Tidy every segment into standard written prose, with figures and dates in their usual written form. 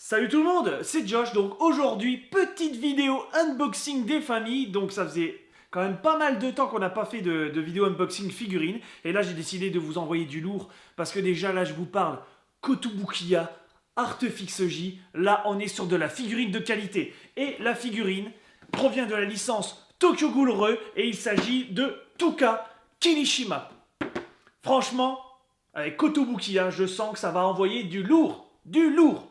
Salut tout le monde, c'est Josh. Donc aujourd'hui, petite vidéo unboxing des familles. Donc ça faisait quand même pas mal de temps qu'on n'a pas fait de vidéo unboxing figurines. Et là, j'ai décidé de vous envoyer du lourd. Parce que déjà, là, je vous parle Kotobukiya, Artefix J. Là, on est sur de la figurine de qualité. Et la figurine provient de la licence Tokyo Ghoul Re. Et il s'agit de Touka Kirishima. Franchement, avec Kotobukiya, je sens que ça va envoyer du lourd. Du lourd.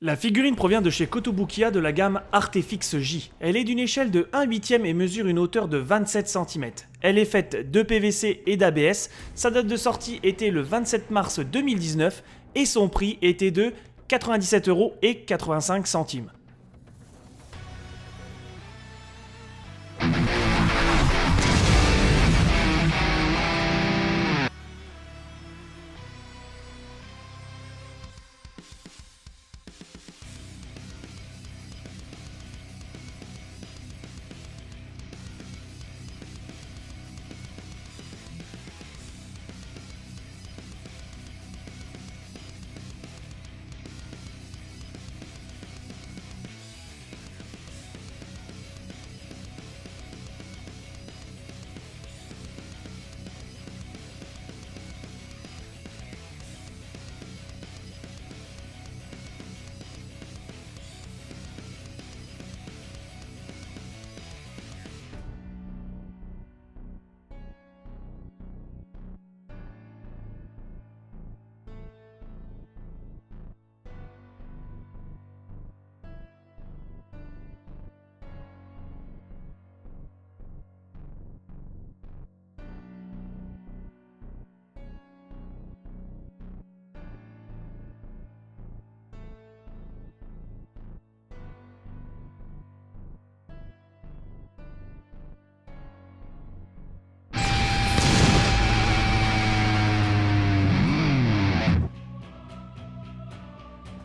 La figurine provient de chez Kotobukiya de la gamme Artefix J. Elle est d'une échelle de 1/8 et mesure une hauteur de 27 cm. Elle est faite de PVC et d'ABS. Sa date de sortie était le 27 mars 2019 et son prix était de 97,85 €.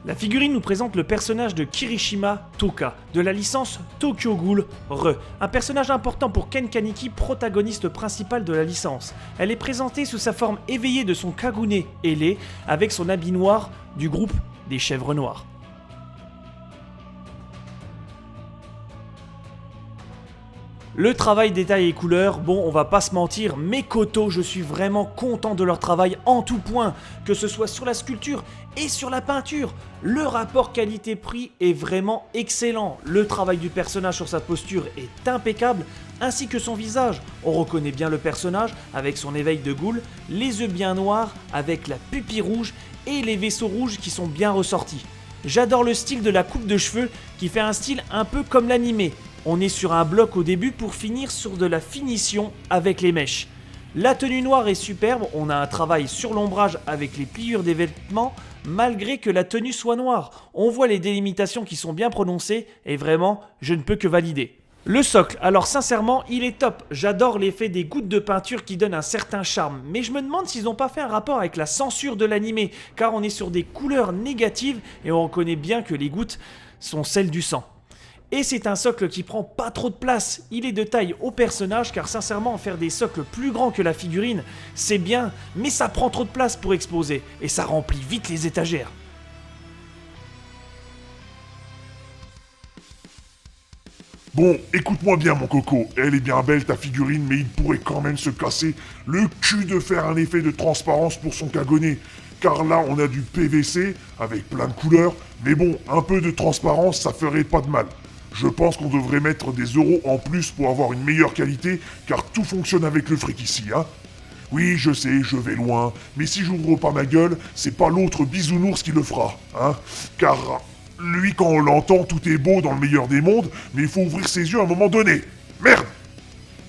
La figurine nous présente le personnage de Kirishima Touka, de la licence Tokyo Ghoul Re, un personnage important pour Ken Kaneki, protagoniste principal de la licence. Elle est présentée sous sa forme éveillée de son kagune ailé, avec son habit noir du groupe des Chèvres Noires. Le travail, détail et couleurs, bon, on va pas se mentir, mais Koto, je suis vraiment content de leur travail en tout point, que ce soit sur la sculpture et sur la peinture. Le rapport qualité-prix est vraiment excellent. Le travail du personnage sur sa posture est impeccable, ainsi que son visage. On reconnaît bien le personnage avec son éveil de ghoul, les yeux bien noirs avec la pupille rouge et les vaisseaux rouges qui sont bien ressortis. J'adore le style de la coupe de cheveux qui fait un style un peu comme l'animé. On est sur un bloc au début pour finir sur de la finition avec les mèches. La tenue noire est superbe, on a un travail sur l'ombrage avec les pliures des vêtements, malgré que la tenue soit noire. On voit les délimitations qui sont bien prononcées et vraiment, je ne peux que valider. Le socle, alors sincèrement, il est top. J'adore l'effet des gouttes de peinture qui donnent un certain charme. Mais je me demande s'ils n'ont pas fait un rapport avec la censure de l'animé, car on est sur des couleurs négatives et on reconnaît bien que les gouttes sont celles du sang. Et c'est un socle qui prend pas trop de place, il est de taille au personnage car sincèrement faire des socles plus grands que la figurine, c'est bien, mais ça prend trop de place pour exposer et ça remplit vite les étagères. Bon, écoute-moi bien mon coco, elle est bien belle ta figurine, mais il pourrait quand même se casser le cul de faire un effet de transparence pour son kagone. Car là on a du PVC avec plein de couleurs, mais bon, un peu de transparence ça ferait pas de mal. Je pense qu'on devrait mettre des euros en plus pour avoir une meilleure qualité, car tout fonctionne avec le fric ici, hein. Oui, je sais, je vais loin, mais si j'ouvre pas ma gueule, c'est pas l'autre bisounours qui le fera, hein. Car lui, quand on l'entend, tout est beau dans le meilleur des mondes, mais il faut ouvrir ses yeux à un moment donné. Merde!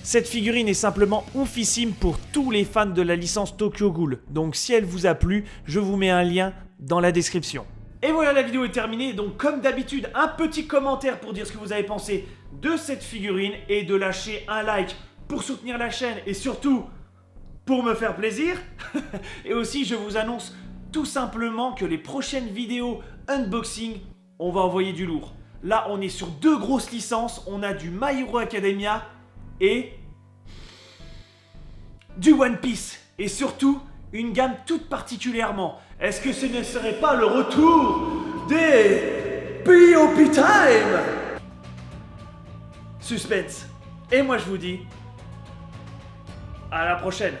Cette figurine est simplement oufissime pour tous les fans de la licence Tokyo Ghoul. Donc si elle vous a plu, je vous mets un lien dans la description. Et voilà, la vidéo est terminée. Donc comme d'habitude, un petit commentaire pour dire ce que vous avez pensé de cette figurine et de lâcher un like pour soutenir la chaîne et surtout pour me faire plaisir. Et aussi, je vous annonce tout simplement que les prochaines vidéos unboxing, on va envoyer du lourd. Là, on est sur 2 grosses licences. On a du My Hero Academia et du One Piece. Et surtout, une gamme toute particulièrement. Est-ce que ce ne serait pas le retour des POP Time? Suspense. Et moi je vous dis à la prochaine.